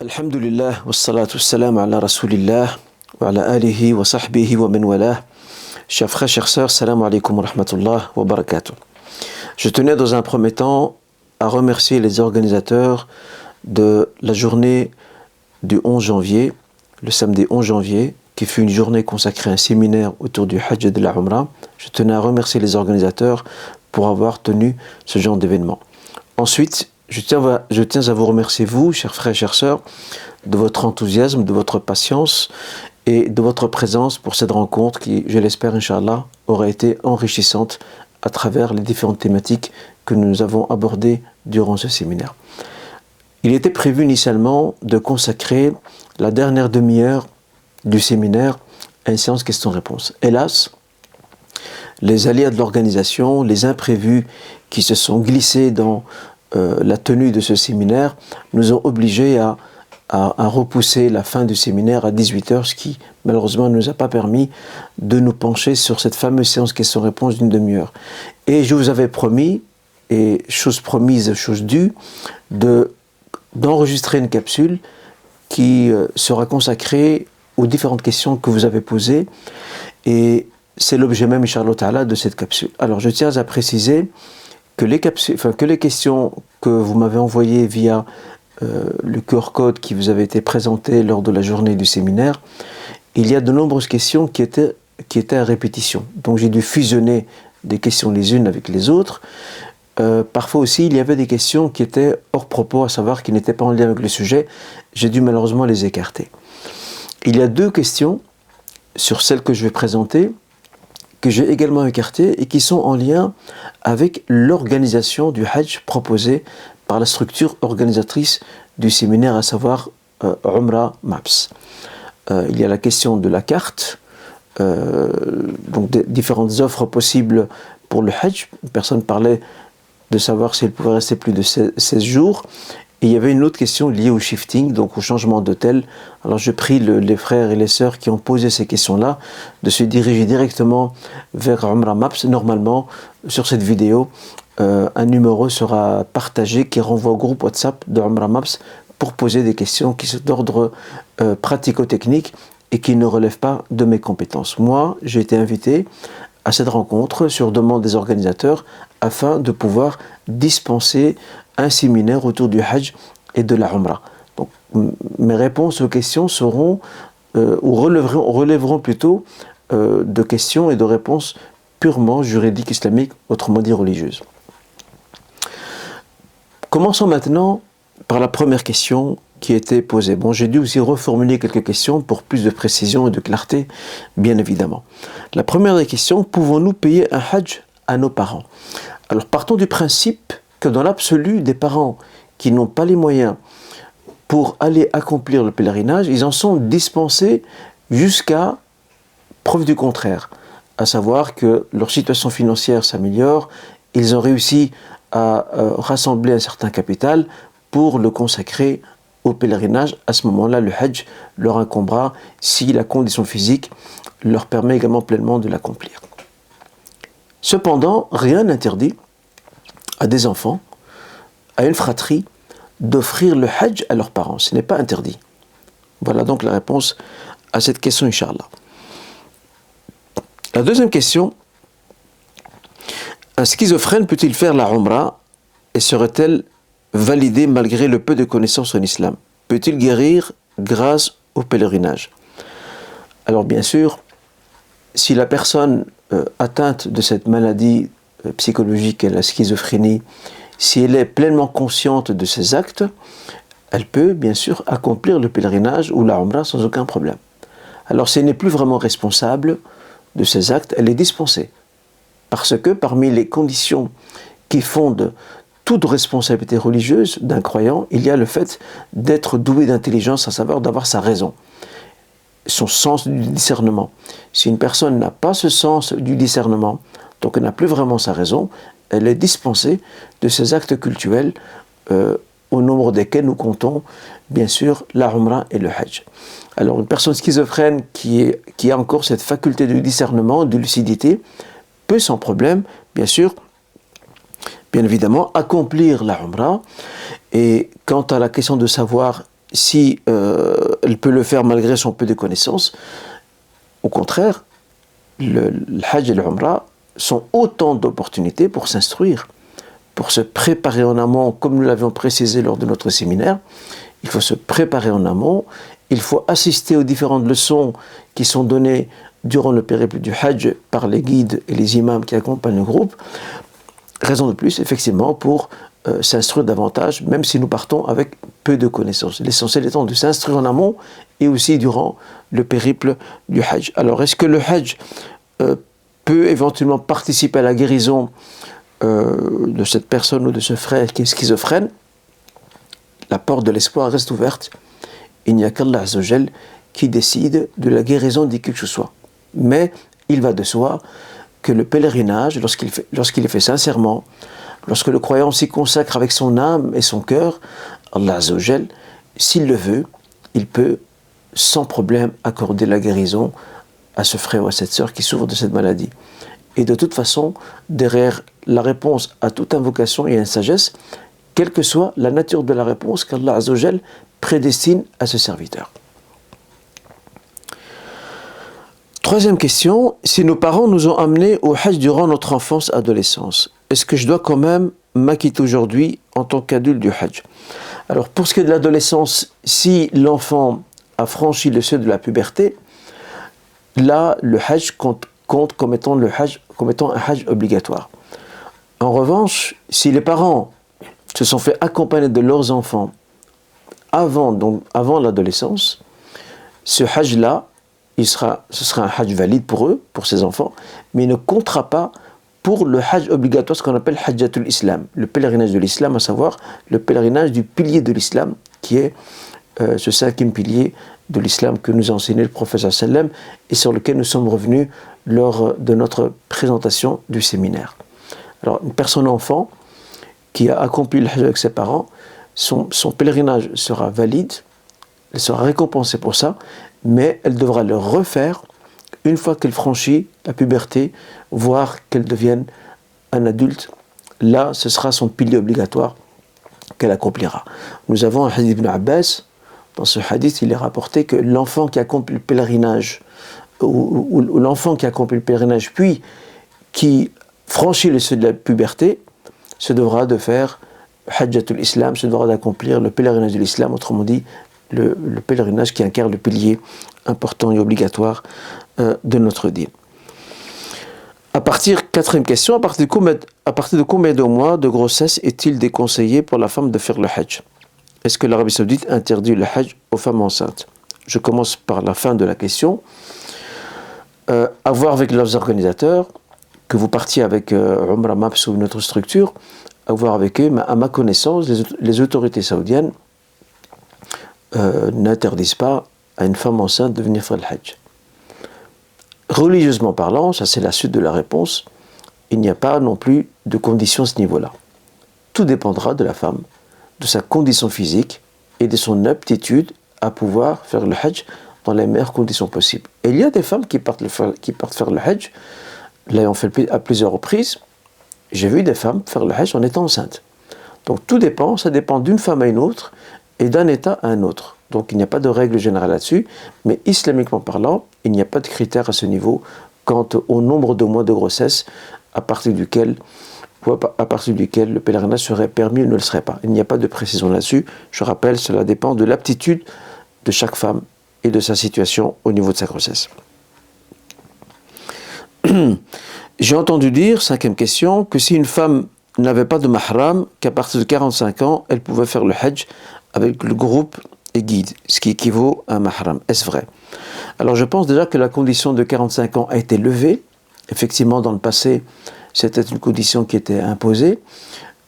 Alhamdulillah, wassalatu wassalam ala rasulillah, wa ala alihi wa sahbihi wa man walah. Chers frères, chères sœurs, salam alaikum wa rahmatullah wa barakatuh. Je tenais dans un premier temps à remercier les organisateurs de la journée du 11 janvier, le samedi 11 janvier, qui fut une journée consacrée à un séminaire autour du Hajj et de la Umrah. Je tenais à remercier les organisateurs pour avoir tenu ce genre d'événement. Ensuite, je tiens à vous remercier, vous, chers frères et chères sœurs, de votre enthousiasme, de votre patience et de votre présence pour cette rencontre qui, je l'espère, Inch'Allah, aura été enrichissante à travers les différentes thématiques que nous avons abordées durant ce séminaire. Il était prévu initialement de consacrer la dernière demi-heure du séminaire à une séance questions-réponses. Hélas, les aléas de l'organisation, les imprévus qui se sont glissés dans la tenue de ce séminaire nous ont obligés à repousser la fin du séminaire à 18h, ce qui malheureusement ne nous a pas permis de nous pencher sur cette fameuse séance questions-réponses d'une demi-heure. Et je vous avais promis, et chose promise, chose due, d'enregistrer une capsule qui sera consacrée aux différentes questions que vous avez posées, et c'est l'objet même, Inch'Allah Ta'ala, de cette capsule. Alors je tiens à préciser que les questions que vous m'avez envoyées via le QR code qui vous avait été présenté lors de la journée du séminaire, il y a de nombreuses questions qui étaient à répétition. Donc j'ai dû fusionner des questions les unes avec les autres. Parfois aussi, il y avait des questions qui étaient hors propos, à savoir qui n'étaient pas en lien avec le sujet. J'ai dû malheureusement les écarter. Il y a deux questions sur celles que je vais présenter, que j'ai également écartées et qui sont en lien avec l'organisation du Hajj proposée par la structure organisatrice du séminaire, à savoir Umrah Maps. Il y a la question de la carte, donc des différentes offres possibles pour le Hajj. Une personne parlait de savoir si elle pouvait rester plus de 16 jours. Et il y avait une autre question liée au shifting, donc au changement d'hôtel. Alors je prie les frères et les sœurs qui ont posé ces questions-là de se diriger directement vers Umrah Maps. Normalement, sur cette vidéo, un numéro sera partagé qui renvoie au groupe WhatsApp de Umrah Maps pour poser des questions qui sont d'ordre pratico-technique et qui ne relèvent pas de mes compétences. Moi, j'ai été invité à cette rencontre sur demande des organisateurs afin de pouvoir dispenser un séminaire autour du Hajj et de la Umrah. Donc, mes réponses aux questions seront ou relèveront plutôt de questions et de réponses purement juridiques islamiques, autrement dit religieuses. Commençons maintenant par la première question qui a été posée. Bon, j'ai dû aussi reformuler quelques questions pour plus de précision et de clarté, bien évidemment. La première des questions: pouvons-nous payer un Hajj à nos parents? Alors, partons du principe que dans l'absolu, des parents qui n'ont pas les moyens pour aller accomplir le pèlerinage, ils en sont dispensés jusqu'à preuve du contraire, à savoir que leur situation financière s'améliore, ils ont réussi à rassembler un certain capital pour le consacrer au pèlerinage. À ce moment-là, le Hajj leur incombera si la condition physique leur permet également pleinement de l'accomplir. Cependant, rien n'interdit à des enfants, à une fratrie, d'offrir le Hajj à leurs parents. Ce n'est pas interdit. Voilà donc la réponse à cette question, Inch'Allah. La deuxième question: un schizophrène peut-il faire la Umrah et serait-elle validée malgré le peu de connaissances en islam? Peut-il guérir grâce au pèlerinage? Alors bien sûr, si la personne atteinte de cette maladie psychologique et la schizophrénie, si elle est pleinement consciente de ses actes, elle peut bien sûr accomplir le pèlerinage ou la Umrah sans aucun problème. Alors si elle n'est plus vraiment responsable de ses actes, elle est dispensée. Parce que parmi les conditions qui fondent toute responsabilité religieuse d'un croyant, il y a le fait d'être doué d'intelligence, à savoir d'avoir sa raison, son sens du discernement. Si une personne n'a pas ce sens du discernement, donc elle n'a plus vraiment sa raison, elle est dispensée de ces actes cultuels au nombre desquels nous comptons bien sûr la Umrah et le Hajj. Alors une personne schizophrène qui a encore cette faculté de discernement, de lucidité, peut sans problème, bien sûr, bien évidemment, accomplir la Umrah. Et quant à la question de savoir si elle peut le faire malgré son peu de connaissances. Au contraire, le Hajj et le Umrah sont autant d'opportunités pour s'instruire, pour se préparer en amont, comme nous l'avions précisé lors de notre séminaire. Il faut se préparer en amont, il faut assister aux différentes leçons qui sont données durant le périple du Hajj par les guides et les imams qui accompagnent le groupe. Raison de plus, effectivement, pour s'instruire davantage, même si nous partons avec peu de connaissances. L'essentiel étant de s'instruire en amont et aussi durant le périple du Hajj. Alors, est-ce que le Hajj peut éventuellement participer à la guérison de cette personne ou de ce frère qui est schizophrène? La porte de l'espoir reste ouverte. Il n'y a qu'Allah Azza wa Jal qui décide de la guérison de qui que ce soit. Mais il va de soi que le pèlerinage, lorsqu'il est fait sincèrement, lorsque le croyant s'y consacre avec son âme et son cœur, Allah Azza wa Jal, s'il le veut, il peut sans problème accorder la guérison à ce frère ou à cette sœur qui souffre de cette maladie. Et de toute façon, derrière la réponse à toute invocation, il y a une sagesse, quelle que soit la nature de la réponse qu'Allah Azza wa Jal prédestine à ce serviteur. Troisième question, si nos parents nous ont amenés au Hajj durant notre enfance, adolescence, est-ce que je dois quand même m'acquitter aujourd'hui en tant qu'adulte du Hajj? Alors pour ce qui est de l'adolescence, si l'enfant a franchi le seuil de la puberté, là le Hajj compte comme étant un Hajj obligatoire. En revanche, si les parents se sont fait accompagner de leurs enfants avant l'adolescence, ce Hajj-là, ce sera un Hajj valide pour eux, pour ces enfants, mais il ne comptera pas pour le Hajj obligatoire, ce qu'on appelle Hajjatul Islam, le pèlerinage de l'Islam, à savoir le pèlerinage du pilier de l'Islam, qui est ce cinquième pilier de l'Islam que nous a enseigné le prophète sallam et sur lequel nous sommes revenus lors de notre présentation du séminaire. Alors, une personne enfant qui a accompli le Hajj avec ses parents, son pèlerinage sera valide, elle sera récompensée pour ça, mais elle devra le refaire une fois qu'elle franchit la puberté, voire qu'elle devienne un adulte. Là, ce sera son pilier obligatoire qu'elle accomplira. Nous avons un hadith d'Ibn Abbas. Dans ce hadith, il est rapporté que l'enfant qui accomplit le pèlerinage, ou l'enfant qui accomplit le pèlerinage, puis qui franchit le seuil de la puberté, se devra de faire Hajjatul Islam, se devra d'accomplir le pèlerinage de l'Islam, autrement dit, le pèlerinage qui incarne le pilier important et obligatoire de notre dîn. Quatrième question, à partir de combien de mois de grossesse est-il déconseillé pour la femme de faire le Hajj? Est-ce que l'Arabie Saoudite interdit le Hajj aux femmes enceintes? Je commence par la fin de la question. À voir avec leurs organisateurs, que vous partiez avec Umrah Maps ou une autre structure, à voir avec eux, mais à ma connaissance, les autorités saoudiennes n'interdisent pas à une femme enceinte de venir faire le Hajj. Religieusement parlant, ça c'est la suite de la réponse, il n'y a pas non plus de conditions à ce niveau-là. Tout dépendra de la femme, de sa condition physique et de son aptitude à pouvoir faire le Hajj dans les meilleures conditions possibles. Et il y a des femmes qui partent faire le Hajj, l'ayant fait à plusieurs reprises, j'ai vu des femmes faire le Hajj en étant enceintes. Donc tout dépend, ça dépend d'une femme à une autre et d'un état à un autre. Donc il n'y a pas de règle générale là-dessus, mais islamiquement parlant, il n'y a pas de critère à ce niveau quant au nombre de mois de grossesse à partir duquel le pèlerinage serait permis ou ne le serait pas. Il n'y a pas de précision là-dessus. Je rappelle, cela dépend de l'aptitude de chaque femme et de sa situation au niveau de sa grossesse. J'ai entendu dire, cinquième question, que si une femme n'avait pas de mahram, qu'à partir de 45 ans, elle pouvait faire le Hajj avec le groupe et guide, ce qui équivaut à un mahram. Est-ce vrai? Alors je pense déjà que la condition de 45 ans a été levée. Effectivement, dans le passé, c'était une condition qui était imposée.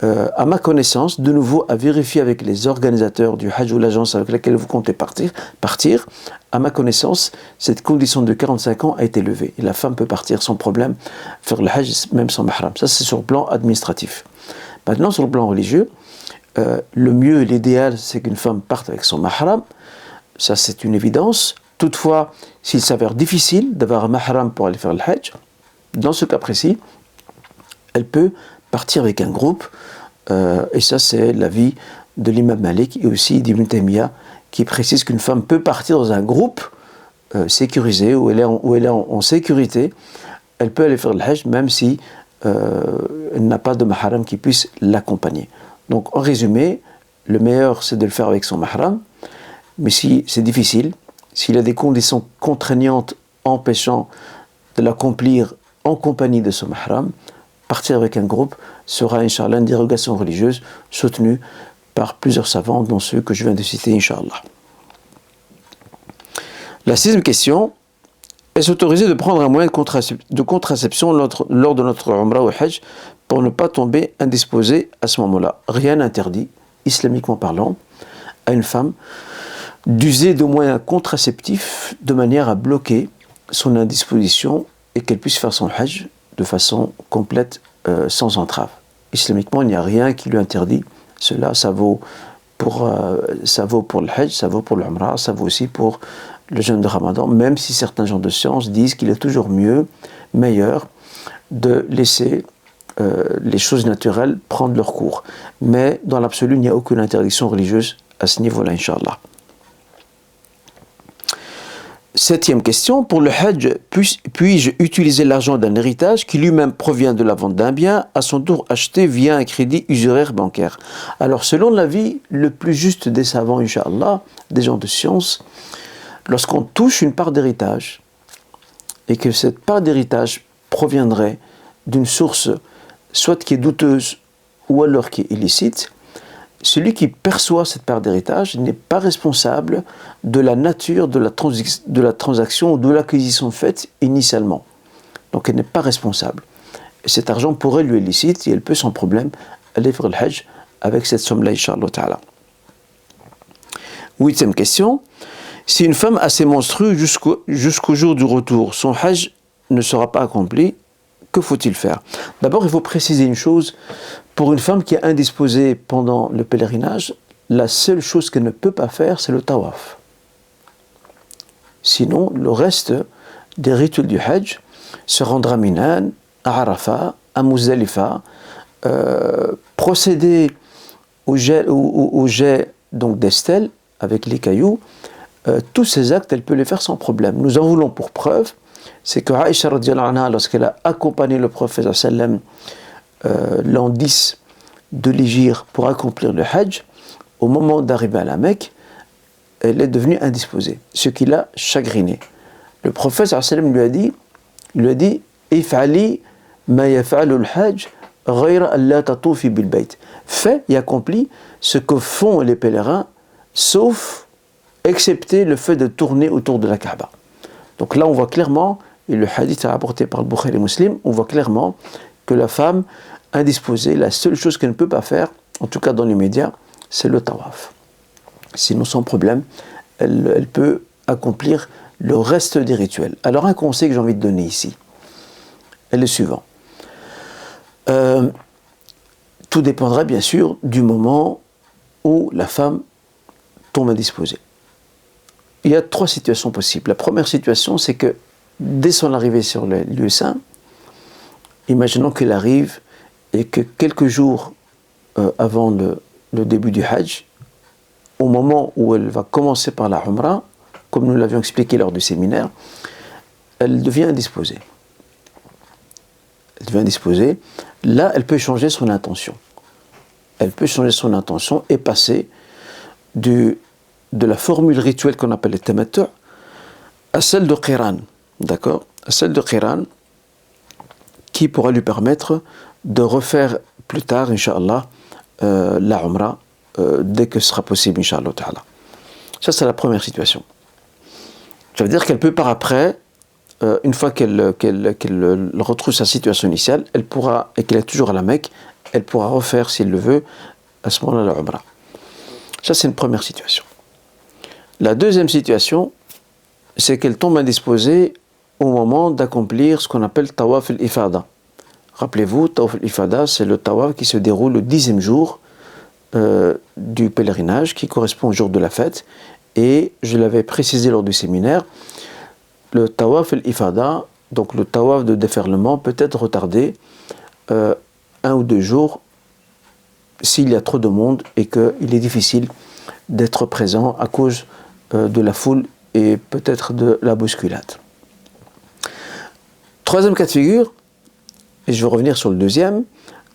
À ma connaissance, de nouveau, à vérifier avec les organisateurs du Hajj ou l'agence avec laquelle vous comptez partir, à ma connaissance, cette condition de 45 ans a été levée. Et la femme peut partir sans problème, faire le Hajj même sans mahram. Ça, c'est sur le plan administratif. Maintenant, sur le plan religieux, le mieux et l'idéal, c'est qu'une femme parte avec son mahram. Ça, c'est une évidence. Toutefois, s'il s'avère difficile d'avoir un mahram pour aller faire le Hajj, dans ce cas précis, elle peut partir avec un groupe, et ça c'est l'avis de l'imam Malik et aussi d'Ibn Taymiyyah qui précise qu'une femme peut partir dans un groupe sécurisé, où elle est en sécurité. Elle peut aller faire le hajj même si elle n'a pas de mahram qui puisse l'accompagner. Donc en résumé, le meilleur c'est de le faire avec son mahram, mais si c'est difficile, s'il y a des conditions contraignantes empêchant de l'accomplir en compagnie de son mahram, partir avec un groupe sera, Inch'Allah, une dérogation religieuse soutenue par plusieurs savants, dont ceux que je viens de citer, Inch'Allah. La sixième question: est-ce autorisé de prendre un moyen de contraception lors de notre Umrah ou Hajj pour ne pas tomber indisposé à ce moment-là? Rien n'interdit, islamiquement parlant, à une femme d'user de moyens contraceptifs de manière à bloquer son indisposition et qu'elle puisse faire son Hajj de façon complète, sans entrave. Islamiquement, il n'y a rien qui lui interdit cela. Ça vaut pour le Hajj, ça vaut pour l'Umrah, ça vaut aussi pour le jeûne de Ramadan, même si certains gens de science disent qu'il est toujours meilleur de laisser les choses naturelles prendre leur cours. Mais dans l'absolu, il n'y a aucune interdiction religieuse à ce niveau-là, Inch'Allah. Septième question: pour le Hajj, puis-je utiliser l'argent d'un héritage qui lui-même provient de la vente d'un bien, à son tour acheté via un crédit usuraire bancaire? Alors, selon l'avis le plus juste des savants, Inch'Allah, des gens de science, lorsqu'on touche une part d'héritage, et que cette part d'héritage proviendrait d'une source soit qui est douteuse ou alors qui est illicite, celui qui perçoit cette part d'héritage n'est pas responsable de la nature de la transaction ou de l'acquisition faite initialement. Donc elle n'est pas responsable. Et cet argent pourrait lui être licite et elle peut sans problème aller faire le Hajj avec cette somme-là, Inch'Allah Ta'ala. Huitième question: si une femme a ses menstrues jusqu'au jour du retour, son Hajj ne sera pas accompli, que faut-il faire? D'abord, il faut préciser une chose. Pour une femme qui est indisposée pendant le pèlerinage, la seule chose qu'elle ne peut pas faire, c'est le tawaf. Sinon, le reste des rituels du Hajj, se rendre à Minan, à Arafat, à Muzdalifa, procéder au jet donc d'Estelle avec les cailloux, tous ces actes, elle peut les faire sans problème. Nous en voulons pour preuve, c'est que Aïcha radhiyallahu anha, lorsqu'elle a accompagné le prophète sallam l'an 10 de l'Hégire pour accomplir le Hajj, au moment d'arriver à la Mecque, elle est devenue indisposée, ce qui l'a chagriné. Le prophète sallam lui a dit If'ali ma yaf'alu al-Hajj ghayra an la tatufi bil bayt. Fais et accomplis ce que font les pèlerins, sauf excepté le fait de tourner autour de la Kaaba. Donc là, on voit clairement, et le hadith est rapporté par le Bukhari et Muslim, on voit clairement que la femme indisposée, la seule chose qu'elle ne peut pas faire, en tout cas dans les médias, c'est le tawaf. Sinon, sans problème, elle peut accomplir le reste des rituels. Alors, un conseil que j'ai envie de donner ici est le suivant. Tout dépendra bien sûr du moment où la femme tombe indisposée. Il y a trois situations possibles. La première situation, c'est que dès son arrivée sur le lieu saint, imaginons qu'elle arrive et que quelques jours avant le début du Hajj, au moment où elle va commencer par la Umrah, comme nous l'avions expliqué lors du séminaire, elle devient indisposée. Là, elle peut changer son intention. Elle peut changer son intention et passer de la formule rituelle qu'on appelle le tamattu à celle de Qiran. D'accord? À celle de Qiran, qui pourra lui permettre de refaire plus tard, Inch'Allah, la Umrah, dès que ce sera possible, Inch'Allah Ta'ala. Ça, c'est la première situation. Ça veut dire qu'elle peut par après, une fois qu'elle retrouve sa situation initiale, elle pourra, et qu'elle est toujours à la Mecque, elle pourra refaire, s'il le veut, à ce moment-là, la Umrah. Ça, c'est une première situation. La deuxième situation, c'est qu'elle tombe indisposée au moment d'accomplir ce qu'on appelle Tawaf al-Ifada. Rappelez-vous, Tawaf al-Ifada, c'est le Tawaf qui se déroule le 10e jour du pèlerinage, qui correspond au jour de la fête. Et je l'avais précisé lors du séminaire, le Tawaf al-Ifada, donc le Tawaf de déferlement, peut être retardé 1 ou 2 jours s'il y a trop de monde et qu'il est difficile d'être présent à cause de la foule et peut-être de la bousculade. Troisième cas de figure, et je vais revenir sur le deuxième.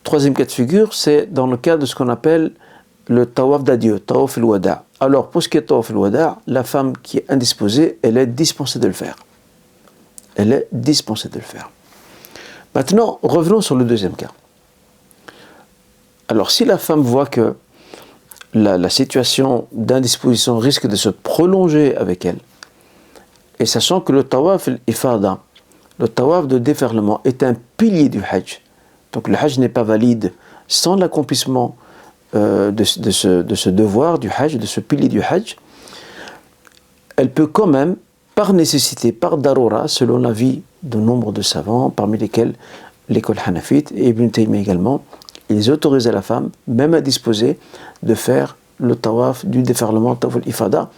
Troisième cas de figure, c'est dans le cas de ce qu'on appelle le tawaf d'adieu, tawaf al-wada'. Alors, pour ce qui est tawaf al-wada', la femme qui est indisposée, elle est dispensée de le faire. Elle est dispensée de le faire. Maintenant, revenons sur le deuxième cas. Alors, si la femme voit que la situation d'indisposition risque de se prolonger avec elle, et sachant que le tawaf al-ifada, le tawaf de déferlement, est un pilier du hajj, donc le hajj n'est pas valide sans l'accomplissement de ce devoir du hajj, de ce pilier du hajj, elle peut quand même, par nécessité, par darura, selon l'avis de nombre de savants, parmi lesquels l'école hanafite et Ibn Taymiyyah également, ils autorisent à la femme, même indisposée, de faire le tawaf du déferlement, tawaf al-ifada,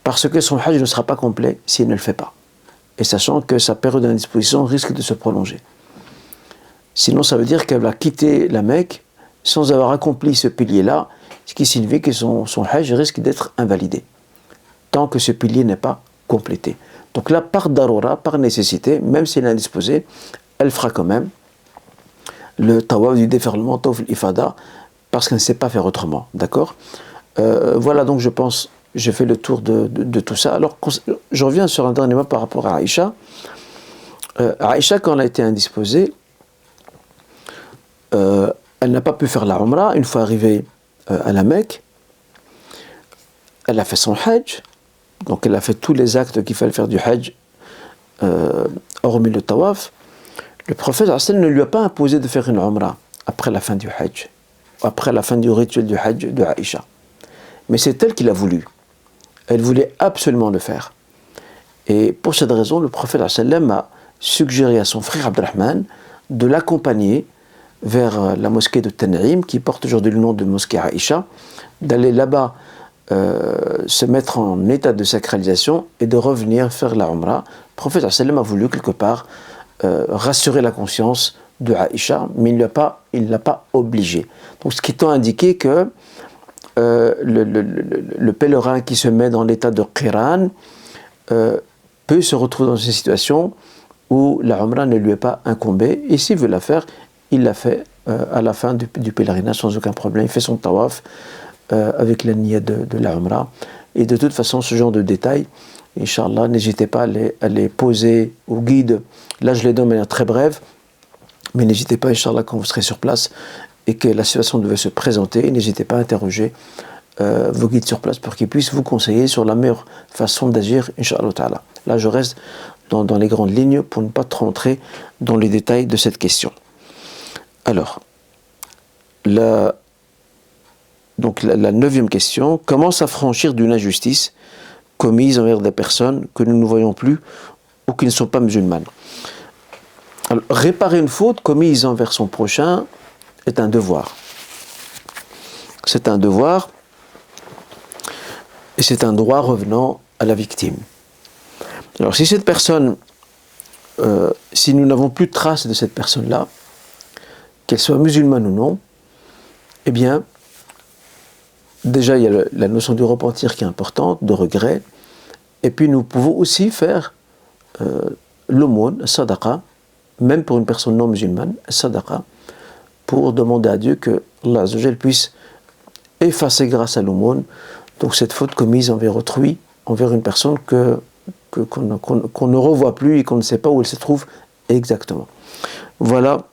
parce que son hajj ne sera pas complet si elle ne le fait pas. Et sachant que sa période d'indisposition risque de se prolonger. Sinon, ça veut dire qu'elle va quitter la Mecque sans avoir accompli ce pilier-là, ce qui signifie que son hajj risque d'être invalidé, tant que ce pilier n'est pas complété. Donc là, par darura, par nécessité, même si elle est indisposée, elle fera quand même le tawaf du déferlement, tawaf al-ifada, parce qu'elle ne sait pas faire autrement. D'accord ? Voilà, donc je pense, j'ai fait le tour de tout ça. Alors, je reviens sur un dernier mot par rapport à Aïcha. Aïcha, quand elle a été indisposée, elle n'a pas pu faire la Umrah. Une fois arrivée à la Mecque, elle a fait son Hajj. Donc elle a fait tous les actes qu'il fallait faire du Hajj, hormis le Tawaf. Le prophète ne lui a pas imposé de faire une Umrah après la fin du Hajj, après la fin du rituel du Hajj de Aïcha. Mais c'est elle qui l'a voulu. Elle voulait absolument le faire. Et pour cette raison, le prophète a suggéré à son frère Abdurrahman de l'accompagner vers la mosquée de Tan'im, qui porte aujourd'hui le nom de mosquée Aïcha, d'aller là-bas se mettre en état de sacralisation et de revenir faire la Umrah. Le prophète a voulu quelque part rassurer la conscience de Aïcha, mais il ne l'a pas obligé. Donc ce qui tend à indiquer que le pèlerin qui se met dans l'état de Qiran peut se retrouver dans une situation où la Umrah ne lui est pas incombée, et s'il veut la faire, il l'a fait à la fin du pèlerinage sans aucun problème. Il fait son tawaf avec la niyyah de la Umrah. Et de toute façon, ce genre de détails, Inch'Allah, n'hésitez pas à les poser au guide. Là, je les donne de manière très brève, mais n'hésitez pas, Inch'Allah, quand vous serez sur place et que la situation devait se présenter, n'hésitez pas à interroger vos guides sur place pour qu'ils puissent vous conseiller sur la meilleure façon d'agir, Inch'Allah ta'ala. Là, je reste dans les grandes lignes pour ne pas trop entrer dans les détails de cette question. Alors, la 9e question, comment s'affranchir d'une injustice commise envers des personnes que nous ne voyons plus ou qui ne sont pas musulmanes? Alors, réparer une faute commise envers son prochain est un devoir. C'est un devoir et c'est un droit revenant à la victime. Alors si cette personne, si nous n'avons plus de traces de cette personne-là, qu'elle soit musulmane ou non, eh bien, déjà il y a la notion du repentir qui est importante, de regret, et puis nous pouvons aussi faire l'aumône, sadaqa, même pour une personne non musulmane, sadaqa, pour demander à Dieu que Allah Azza wa Jal puisse effacer grâce à l'aumône donc cette faute commise envers autrui, envers une personne qu'on ne revoit plus et qu'on ne sait pas où elle se trouve exactement. Voilà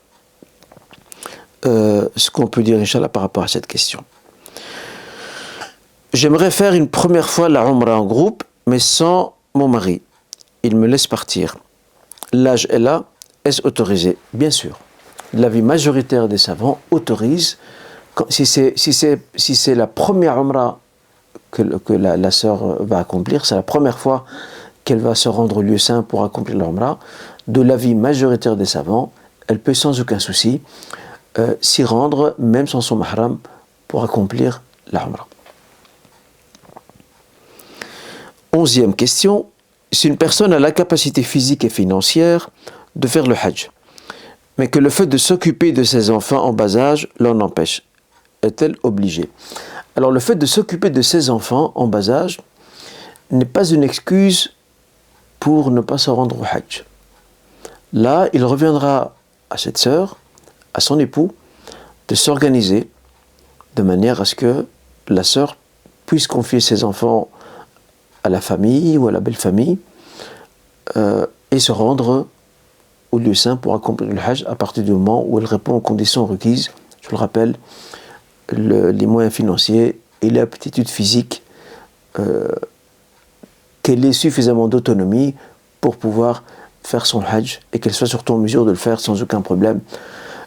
ce qu'on peut dire, Inch'Allah, par rapport à cette question. J'aimerais faire une première fois la Umrah en groupe, mais sans mon mari. Il me laisse partir. L'âge est là, est-ce autorisé? Bien sûr. L'avis majoritaire des savants autorise, si c'est la première Umrah que la sœur va accomplir, c'est la première fois qu'elle va se rendre au lieu saint pour accomplir l'Umrah, de l'avis majoritaire des savants, elle peut sans aucun souci s'y rendre, même sans son mahram, pour accomplir l'Umrah. 11e question, si une personne a la capacité physique et financière de faire le Hajj, mais que le fait de s'occuper de ses enfants en bas âge l'en empêche, est-elle obligée? Alors le fait de s'occuper de ses enfants en bas âge n'est pas une excuse pour ne pas se rendre au Hajj. Là, il reviendra à cette sœur, à son époux, de s'organiser de manière à ce que la sœur puisse confier ses enfants à la famille ou à la belle-famille et se rendre au lieu saint pour accomplir le Hajj à partir du moment où elle répond aux conditions requises. Je le rappelle, les moyens financiers et l'aptitude physique, qu'elle ait suffisamment d'autonomie pour pouvoir faire son Hajj et qu'elle soit surtout en mesure de le faire sans aucun problème,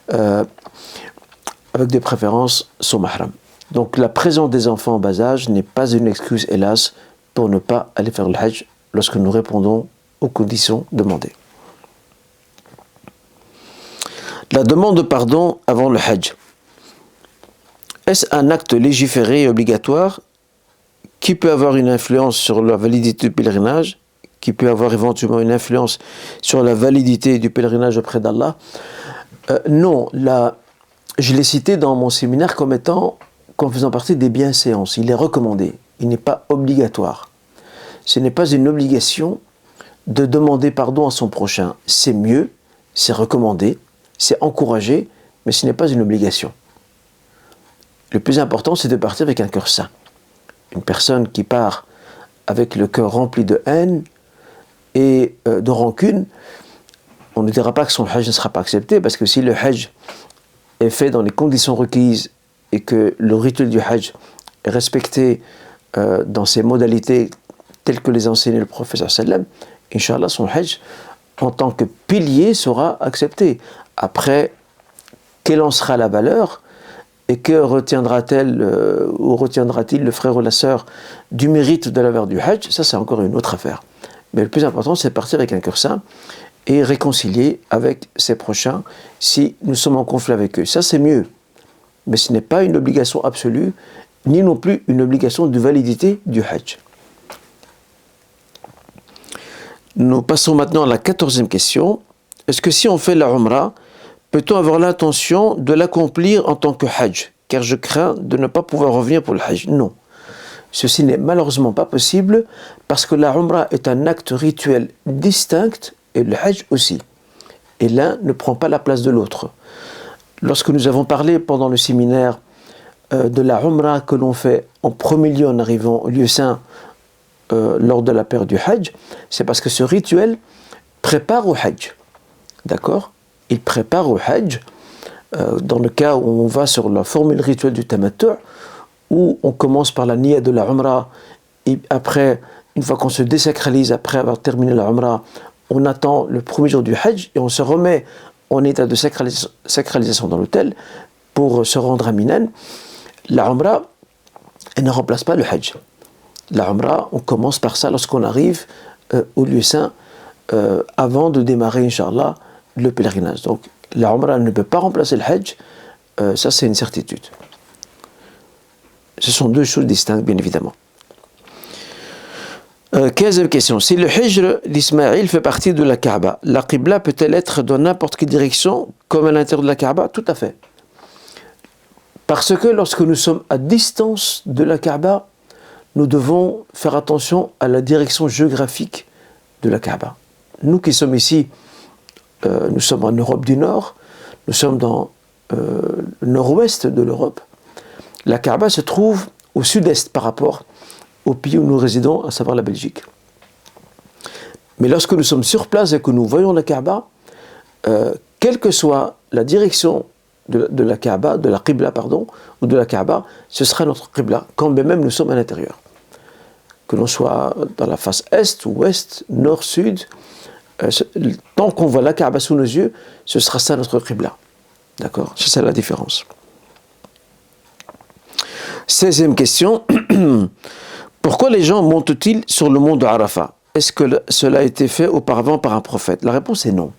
avec des préférences son mahram. Donc la présence des enfants en bas âge n'est pas une excuse, hélas, pour ne pas aller faire le Hajj lorsque nous répondons aux conditions demandées. La demande de pardon avant le Hajj. Est-ce un acte légiféré et obligatoire qui peut avoir une influence sur la validité du pèlerinage, qui peut avoir éventuellement une influence sur la validité du pèlerinage auprès d'Allah? Non, je l'ai cité dans mon séminaire comme faisant partie des bienséances. Il est recommandé, il n'est pas obligatoire. Ce n'est pas une obligation de demander pardon à son prochain. C'est mieux, c'est recommandé, c'est encouragé, mais ce n'est pas une obligation. Le plus important, c'est de partir avec un cœur sain. Une personne qui part avec le cœur rempli de haine et de rancune, on ne dira pas que son Hajj ne sera pas accepté, parce que si le Hajj est fait dans les conditions requises et que le rituel du Hajj est respecté dans ses modalités telles que les enseignait le prophète sallam, Inch'Allah, son Hajj en tant que pilier sera accepté. Après, quelle en sera la valeur et que retiendra-t-elle ou retiendra-t-il le frère ou la sœur du mérite de la valeur du Hajj? Ça, c'est encore une autre affaire. Mais le plus important, c'est de partir avec un cœur sain et réconcilier avec ses prochains si nous sommes en conflit avec eux. Ça, c'est mieux. Mais ce n'est pas une obligation absolue, ni non plus une obligation de validité du Hajj. Nous passons maintenant à la 14e question. Est-ce que si on fait la Umrah, peut-on avoir l'intention de l'accomplir en tant que Hajj? Car je crains de ne pas pouvoir revenir pour le Hajj. Non. Ceci n'est malheureusement pas possible parce que la Umrah est un acte rituel distinct et le Hajj aussi. Et l'un ne prend pas la place de l'autre. Lorsque nous avons parlé pendant le séminaire de la Umrah que l'on fait en premier lieu en arrivant au lieu saint lors de la période du Hajj, c'est parce que ce rituel prépare au Hajj. D'accord? Il prépare au Hajj dans le cas où on va sur la formule rituelle du Tamattu', où on commence par la niyyah de la Umrah et après, une fois qu'on se désacralise, après avoir terminé la Umrah, on attend le premier jour du Hajj et on se remet en état de sacralisation dans l'hôtel pour se rendre à Minan. La Umrah, elle ne remplace pas le Hajj. La Umrah, on commence par ça lorsqu'on arrive au lieu saint avant de démarrer, Inch'Allah, le pèlerinage. Donc, la Umrah ne peut pas remplacer le Hajj, ça c'est une certitude. Ce sont deux choses distinctes, bien évidemment. 15e question. Si le Hijr d'Ismaïl fait partie de la Kaaba, la Qibla peut-elle être dans n'importe quelle direction, comme à l'intérieur de la Kaaba? Tout à fait. Parce que lorsque nous sommes à distance de la Kaaba, nous devons faire attention à la direction géographique de la Kaaba. Nous qui sommes ici, nous sommes en Europe du Nord, nous sommes dans le nord-ouest de l'Europe. La Kaaba se trouve au sud-est par rapport au pays où nous résidons, à savoir la Belgique. Mais lorsque nous sommes sur place et que nous voyons la Kaaba, quelle que soit la direction de la Kaaba, de la Qibla, pardon, ou de la Kaaba, ce sera notre Qibla, quand bien même nous sommes à l'intérieur. Que l'on soit dans la face est ou ouest, nord, sud, tant qu'on voit la Kaaba sous nos yeux, ce sera ça notre Qibla. D'accord? C'est ça la différence. 16e question. Pourquoi les gens montent-ils sur le mont de Arafat? Est-ce que cela a été fait auparavant par un prophète? La réponse est non.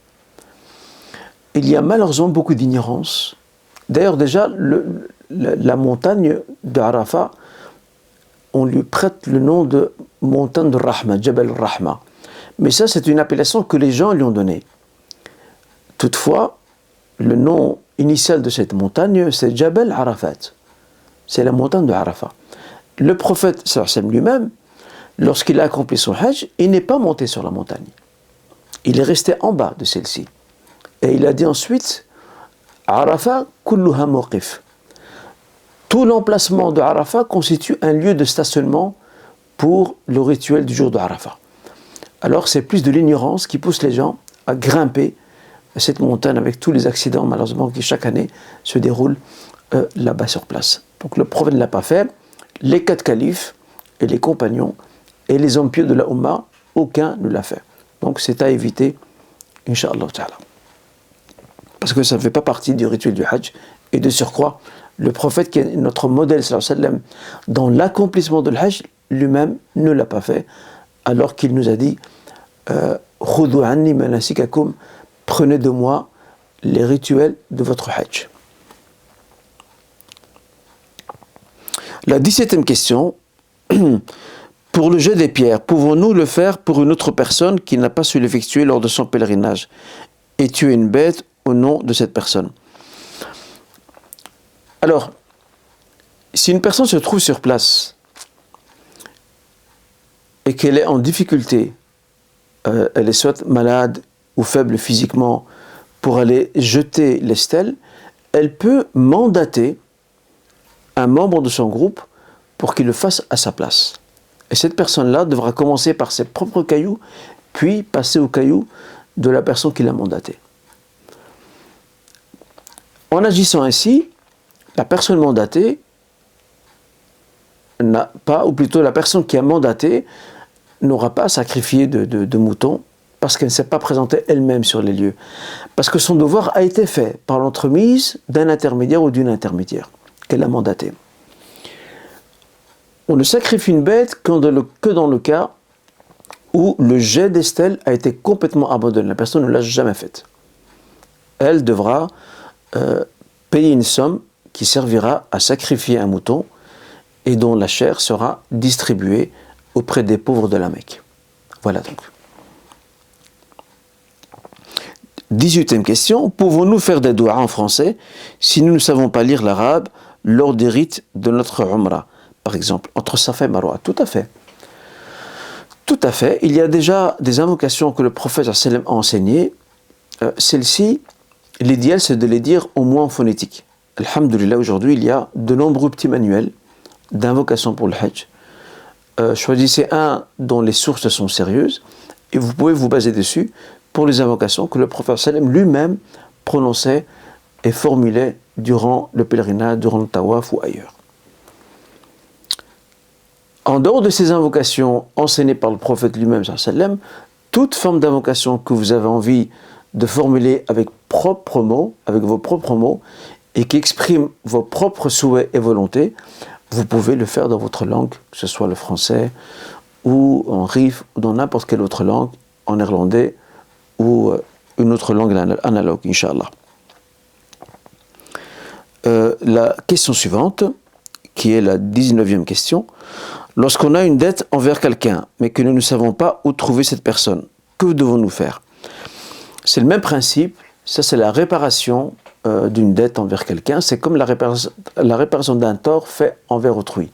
Il y a malheureusement beaucoup d'ignorance. D'ailleurs, déjà, la montagne de Arafat, on lui prête le nom de montagne de Rahma, Jabal Rahma. Mais ça, c'est une appellation que les gens lui ont donnée. Toutefois, le nom initial de cette montagne, c'est Jabal Arafat. c'est la montagne de Arafat. Le prophète sallallahu alayhi wa sallam lui-même, lorsqu'il a accompli son hajj, il n'est pas monté sur la montagne. Il est resté en bas de celle-ci. Et il a dit ensuite, Arafat kulluha mawqif. Tout l'emplacement de Arafat constitue un lieu de stationnement pour le rituel du jour de Arafat. Alors c'est plus de l'ignorance qui pousse les gens à grimper cette montagne avec tous les accidents malheureusement qui chaque année se déroulent là-bas sur place. Donc le prophète ne l'a pas fait. Les 4 califes et les compagnons et les hommes pieux de la Ummah, aucun ne l'a fait. Donc c'est à éviter, Inch'Allah Ta'ala. Parce que ça ne fait pas partie du rituel du Hajj. Et de surcroît, le prophète qui est notre modèle, sallallahu alayhi wa sallam, dans l'accomplissement de l'Hajj, lui-même ne l'a pas fait, alors qu'il nous a dit Khudhu anni manasikakum, prenez de moi les rituels de votre Hajj. La 17e question. Pour le jet des pierres, pouvons-nous le faire pour une autre personne qui n'a pas su l'effectuer lors de son pèlerinage et tuer une bête au nom de cette personne? Alors, si une personne se trouve sur place et qu'elle est en difficulté, elle est soit malade ou faible physiquement, pour aller jeter les stèles, elle peut mandater un membre de son groupe pour qu'il le fasse à sa place. Et cette personne-là devra commencer par ses propres cailloux, puis passer aux cailloux de la personne qui l'a mandaté. En agissant ainsi, la personne mandatée n'a pas, ou plutôt la personne qui a mandaté, n'aura pas à sacrifier de moutons parce qu'elle ne s'est pas présentée elle-même sur les lieux. Parce que son devoir a été fait par l'entremise d'un intermédiaire ou d'une intermédiaire qu'elle a mandaté. On ne sacrifie une bête que dans le cas où le jet des stèles a été complètement abandonné. La personne ne l'a jamais fait. Elle devra payer une somme qui servira à sacrifier un mouton et dont la chair sera distribuée auprès des pauvres de la Mecque. Voilà donc. 18e question. Pouvons-nous faire des doigts en français si nous ne savons pas lire l'arabe lors des rites de notre Umrah? Par exemple, entre Safa et Marwa. Tout à fait. Tout à fait. Il y a déjà des invocations que le prophète a enseignées. Celles-ci, l'idéal, c'est de les dire au moins en phonétique. Alhamdulillah, aujourd'hui, il y a de nombreux petits manuels d'invocations pour le Hajj. Choisissez un dont les sources sont sérieuses et vous pouvez vous baser dessus pour les invocations que le prophète lui-même prononçait et formulait durant le pèlerinage, durant le tawaf ou ailleurs. En dehors de ces invocations enseignées par le prophète lui-même, toute forme d'invocation que vous avez envie de formuler avec vos propres mots, et qui exprime vos propres souhaits et volontés, vous pouvez le faire dans votre langue, que ce soit le français, ou en rif, ou dans n'importe quelle autre langue, en néerlandais, ou une autre langue analogue, Inch'Allah. La question suivante, qui est la 19e question. Lorsqu'on a une dette envers quelqu'un, mais que nous ne savons pas où trouver cette personne, que devons-nous faire? C'est le même principe, ça c'est la réparation d'une dette envers quelqu'un, c'est comme la réparation d'un tort fait envers autrui.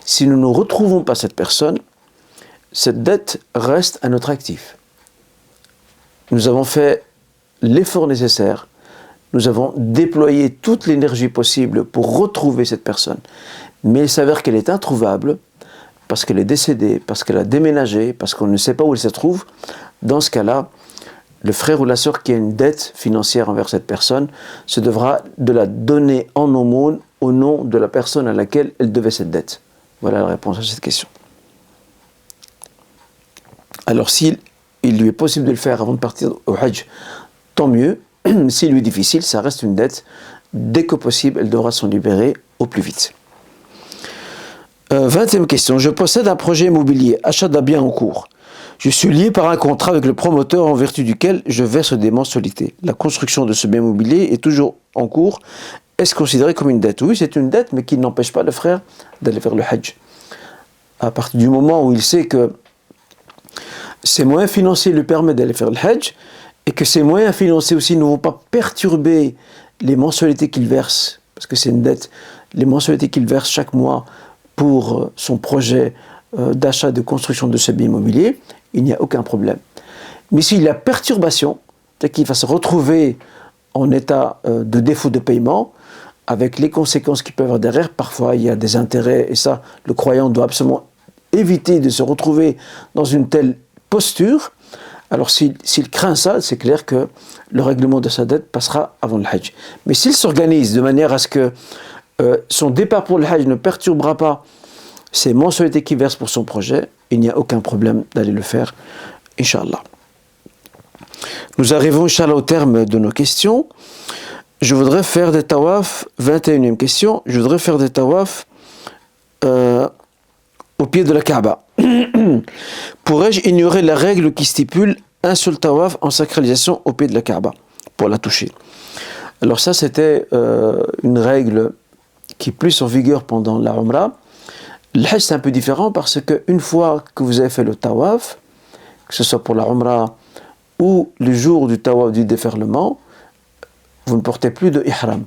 Si nous ne retrouvons pas cette personne, cette dette reste à notre actif. Nous avons fait l'effort nécessaire, nous avons déployé toute l'énergie possible pour retrouver cette personne, mais il s'avère qu'elle est introuvable, parce qu'elle est décédée, parce qu'elle a déménagé, parce qu'on ne sait pas où elle se trouve. Dans ce cas-là, le frère ou la sœur qui a une dette financière envers cette personne se devra de la donner en aumône au nom de la personne à laquelle elle devait cette dette. Voilà la réponse à cette question. Alors s'il lui est possible de le faire avant de partir au Hajj, tant mieux. S'il lui est difficile, ça reste une dette. Dès que possible, elle devra s'en libérer au plus vite. 20e question. Je possède un projet immobilier, achat d'un bien en cours. Je suis lié par un contrat avec le promoteur en vertu duquel je verse des mensualités. La construction de ce bien immobilier est toujours en cours. Est-ce considéré comme une dette? Oui, c'est une dette, mais qui n'empêche pas le frère d'aller faire le Hajj. À partir du moment où il sait que ses moyens financiers lui permettent d'aller faire le Hajj, et que ces moyens financiers aussi ne vont pas perturber les mensualités qu'il verse, parce que c'est une dette, les mensualités qu'il verse chaque mois pour son projet d'achat, de construction de ce bien immobilier, il n'y a aucun problème. Mais s'il y a perturbation, c'est qu'il va se retrouver en état de défaut de paiement, avec les conséquences qu'il peut avoir derrière. Parfois, il y a des intérêts, et ça, le croyant doit absolument éviter de se retrouver dans une telle posture. Alors, s'il craint ça, c'est clair que le règlement de sa dette passera avant le Hajj. Mais s'il s'organise de manière à ce que son départ pour le Hajj ne perturbera pas ses mensualités qu'il verse pour son projet, il n'y a aucun problème d'aller le faire, Inch'Allah. Nous arrivons, Inch'Allah, au terme de nos questions. Je voudrais faire des tawafs, 21e question, je voudrais faire des tawafs au pied de la Kaaba. Pourrais-je ignorer la règle qui stipule un seul tawaf en sacralisation au pied de la Kaaba pour la toucher? Alors ça, c'était une règle qui est plus en vigueur pendant la Umrah. Le Hajj, c'est un peu différent parce qu'une fois que vous avez fait le tawaf, que ce soit pour la Umrah ou le jour du tawaf du déferlement, vous ne portez plus de ihram.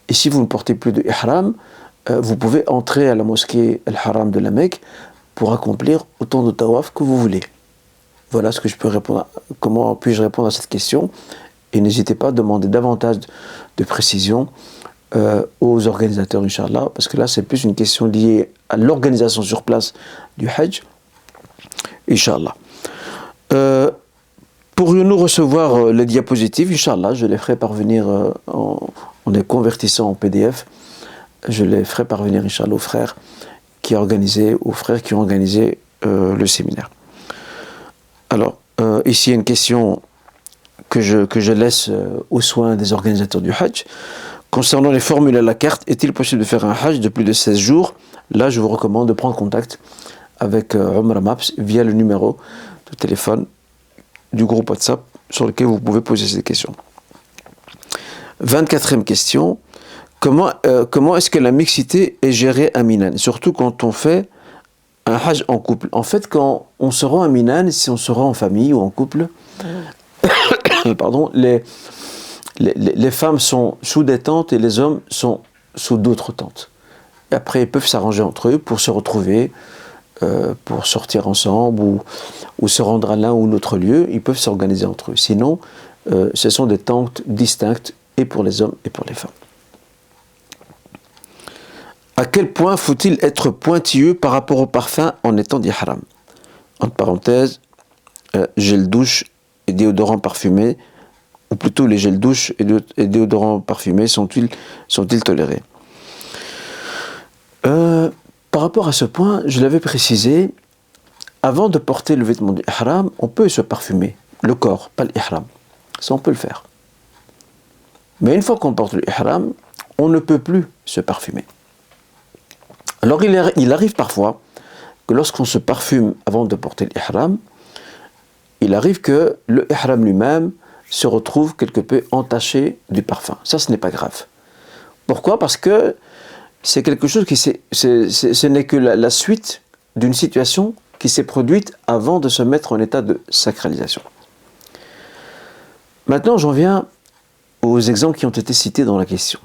Et si vous ne portez plus de ihram, vous pouvez entrer à la mosquée Al-Haram de la Mecque pour accomplir autant de tawaf que vous voulez. Voilà ce que je peux répondre. Comment puis-je répondre à cette question? Et n'hésitez pas à demander davantage de précisions aux organisateurs, Inch'Allah, parce que là, c'est plus une question liée à l'organisation sur place du Hajj, Inch'Allah. Pourrions-nous recevoir les diapositives? Inch'Allah, je les ferai parvenir en les convertissant en PDF. Je les ferai parvenir, Inch'Allah, aux frères qui ont organisé le séminaire. Alors, ici, il y a une question que je laisse aux soins des organisateurs du Hajj. Concernant les formules à la carte, est-il possible de faire un Hajj de plus de 16 jours? Là, je vous recommande de prendre contact avec Umrah Maps via le numéro de téléphone du groupe WhatsApp sur lequel vous pouvez poser ces questions. 24e question. Comment est-ce que la mixité est gérée à Minan? Surtout quand on fait un Hajj en couple. En fait, quand on se rend à Minan, si on se rend en famille ou en couple, pardon, les femmes sont sous des tentes et les hommes sont sous d'autres tentes. Et après, ils peuvent s'arranger entre eux pour se retrouver, pour sortir ensemble ou se rendre à l'un ou l'autre lieu. Ils peuvent s'organiser entre eux. Sinon, ce sont des tentes distinctes et pour les hommes et pour les femmes. À quel point faut-il être pointilleux par rapport au parfum en étant d'ihram? Entre parenthèses, gel douche et déodorant parfumé, ou plutôt les gels douche et déodorants parfumés sont-ils tolérés? Par rapport à ce point, je l'avais précisé, avant de porter le vêtement d'ihram, on peut se parfumer, le corps, pas l'ihram. Ça, on peut le faire. Mais une fois qu'on porte l'ihram, on ne peut plus se parfumer. Alors il arrive parfois que lorsqu'on se parfume avant de porter l'ihram, il arrive que le ihram lui-même se retrouve quelque peu entaché du parfum. Ça, ce n'est pas grave. Pourquoi? Parce que c'est quelque chose ce n'est que la suite d'une situation qui s'est produite avant de se mettre en état de sacralisation. Maintenant, j'en viens aux exemples qui ont été cités dans la question.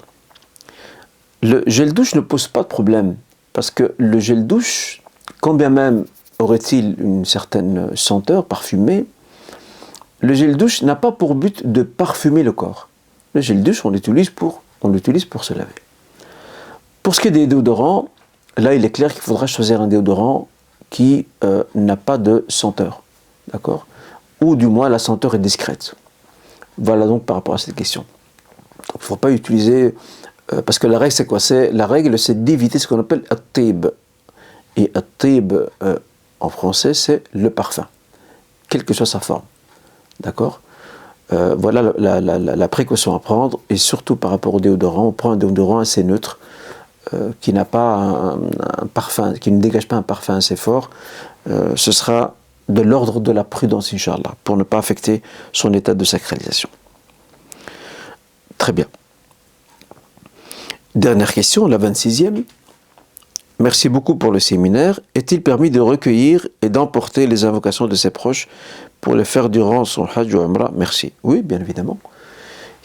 Le gel douche ne pose pas de problème, parce que le gel douche, quand bien même aurait-il une certaine senteur parfumée, le gel douche n'a pas pour but de parfumer le corps. Le gel douche, on l'utilise pour se laver. Pour ce qui est des déodorants, là, il est clair qu'il faudra choisir un déodorant qui n'a pas de senteur, d'accord? Ou du moins, la senteur est discrète. Voilà donc par rapport à cette question. Donc, il ne faut pas utiliser... parce que la règle, c'est quoi? La règle, c'est d'éviter ce qu'on appelle « at-tib ». Et « at-tib », en français, c'est le parfum, quelle que soit sa forme. D'accord? Voilà la précaution à prendre, et surtout par rapport au déodorant, on prend un déodorant assez neutre, qui n'a pas un parfum, qui ne dégage pas un parfum assez fort. Ce sera de l'ordre de la prudence, Inch'Allah, pour ne pas affecter son état de sacralisation. Très bien. Dernière question, la 26e. Merci beaucoup pour le séminaire. Est-il permis de recueillir et d'emporter les invocations de ses proches pour les faire durant son Hajj ou Umrah? Merci. Oui, bien évidemment.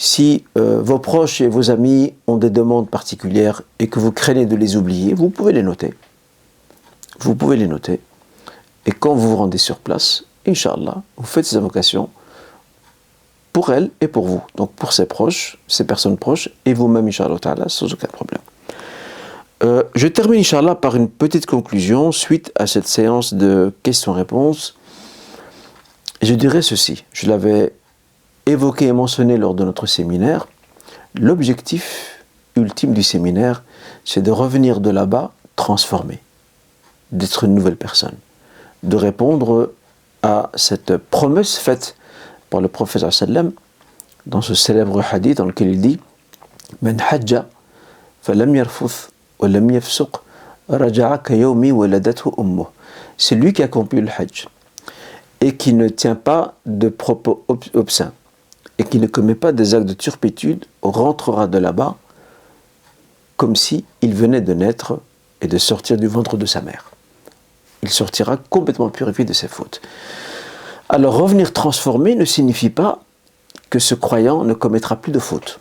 Si vos proches et vos amis ont des demandes particulières et que vous craignez de les oublier, vous pouvez les noter. Vous pouvez les noter. Et quand vous vous rendez sur place, Inch'Allah, vous faites ces invocations pour elles et pour vous. Donc pour ses proches, ses personnes proches, et vous-même, Inch'Allah, sans aucun problème. Je termine, Inch'Allah, par une petite conclusion suite à cette séance de questions-réponses. Je dirais ceci, je l'avais évoqué et mentionné lors de notre séminaire. L'objectif ultime du séminaire, c'est de revenir de là-bas transformé, d'être une nouvelle personne, de répondre à cette promesse faite par le prophète sallam dans ce célèbre hadith dans lequel il dit « Man hajja falam yarfuth wa lam yafsuq raja'a ka yawmi waladathu ummuh » C'est lui qui accomplit le hajj et qui ne tient pas de propos obscins et qui ne commet pas des actes de turpitude rentrera de là-bas comme si il venait de naître et de sortir du ventre de sa mère. Il sortira complètement purifié de ses fautes. Alors revenir transformé ne signifie pas que ce croyant ne commettra plus de fautes.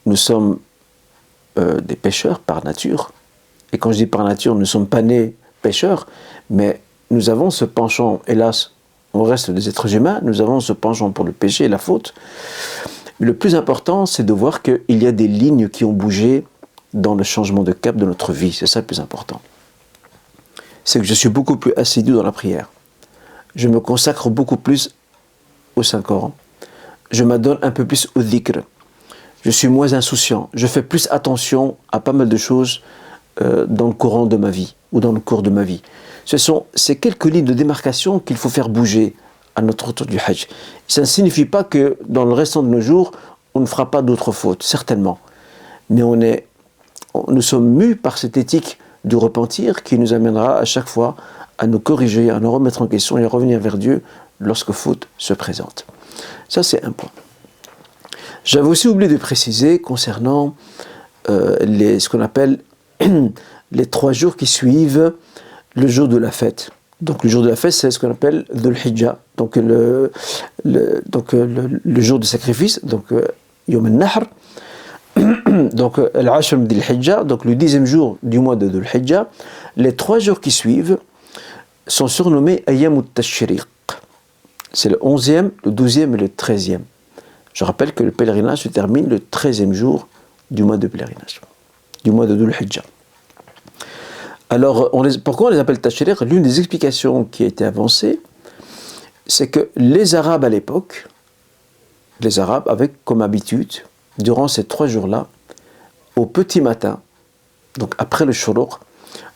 Nous sommes des pécheurs par nature. Et quand je dis par nature, nous ne sommes pas nés pécheurs, mais nous avons ce penchant, hélas, on reste des êtres humains, nous avons ce penchant pour le péché et la faute. Le plus important, c'est de voir qu'il y a des lignes qui ont bougé dans le changement de cap de notre vie. C'est ça le plus important. C'est que je suis beaucoup plus assidu dans la prière. Je me consacre beaucoup plus au Saint-Coran. Je m'adonne un peu plus au dhikr. Je suis moins insouciant. Je fais plus attention à pas mal de choses dans le courant de ma vie ou dans le cours de ma vie. Ce sont ces quelques lignes de démarcation qu'il faut faire bouger à notre retour du Hajj. Ça ne signifie pas que dans le restant de nos jours, on ne fera pas d'autres fautes, certainement. Mais nous sommes mus par cette éthique du repentir qui nous amènera à chaque fois à nous corriger, à nous remettre en question et à revenir vers Dieu lorsque faute se présente. Ça, c'est un point. J'avais aussi oublié de préciser concernant ce qu'on appelle les 3 jours qui suivent le jour de la fête. Donc le jour de la fête, c'est ce qu'on appelle Dhul Hijjah, donc le jour de sacrifice, donc Yom al-Nahr, donc Al-Ashr Dhul Hijjah, donc le 10e jour du mois de Dhul Hijjah. Les 3 jours qui suivent sont surnommés Ayyam al-Tashriq. C'est le 11e, le 12e et le 13e. Je rappelle que le pèlerinage se termine le 13e jour du mois de pèlerinage, du mois de Dhul Hijjah. Alors, pourquoi on les appelle Tashriq? L'une des explications qui a été avancée, c'est que les Arabes à l'époque, les Arabes avaient comme habitude, durant ces 3 jours-là, au petit matin, donc après le shuruq,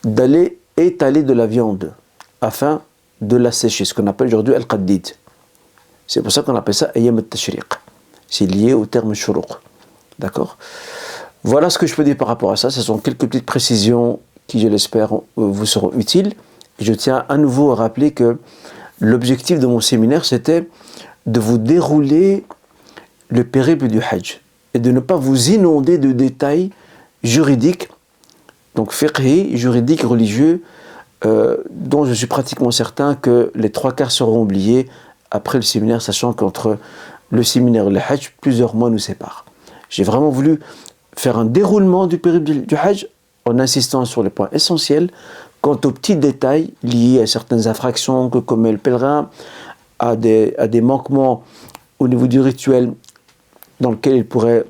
d'aller étaler de la viande afin de la sécher, ce qu'on appelle aujourd'hui al-qaddid. C'est pour ça qu'on appelle ça Ayyam al-Tashriq. C'est lié au terme shuruq. D'accord? Voilà ce que je peux dire par rapport à ça. Ce sont quelques petites précisions qui, je l'espère, vous seront utiles. Et je tiens à nouveau à rappeler que l'objectif de mon séminaire, c'était de vous dérouler le périple du Hajj et de ne pas vous inonder de détails juridiques, donc fiqhi, juridiques, religieux, dont je suis pratiquement certain que les 3/4 seront oubliés après le séminaire, sachant qu'entre le séminaire et le Hajj, plusieurs mois nous séparent. J'ai vraiment voulu faire un déroulement du périple du Hajj en insistant sur les points essentiels quant aux petits détails liés à certaines infractions que commet le pèlerin, à des manquements au niveau du rituel dans lequel il pourrait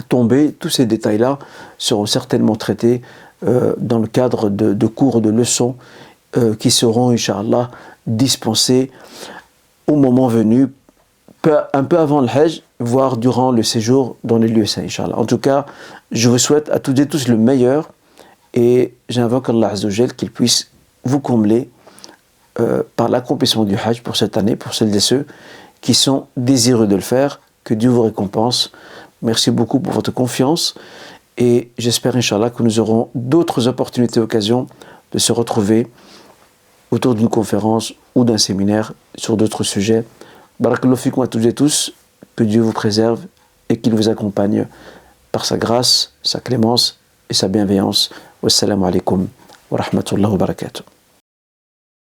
tomber. Tous ces détails-là seront certainement traités dans le cadre de cours, de leçons qui seront, Inch'Allah, dispensés au moment venu, un peu avant le Hajj, voire durant le séjour dans les lieux saints, Inch'Allah. En tout cas, je vous souhaite à toutes et tous le meilleur et j'invoque Allah Azza wa Jal qu'il puisse vous combler par l'accomplissement du Hajj pour cette année, pour celles et ceux qui sont désireux de le faire. Que Dieu vous récompense. Merci beaucoup pour votre confiance et j'espère, Inch'Allah, que nous aurons d'autres opportunités et occasions de se retrouver autour d'une conférence ou d'un séminaire sur d'autres sujets. Barakallahu fikum à toutes et tous, que Dieu vous préserve et qu'il vous accompagne par sa grâce, sa clémence et sa bienveillance. Wassalamu alaikum wa rahmatullahi wa barakatuh.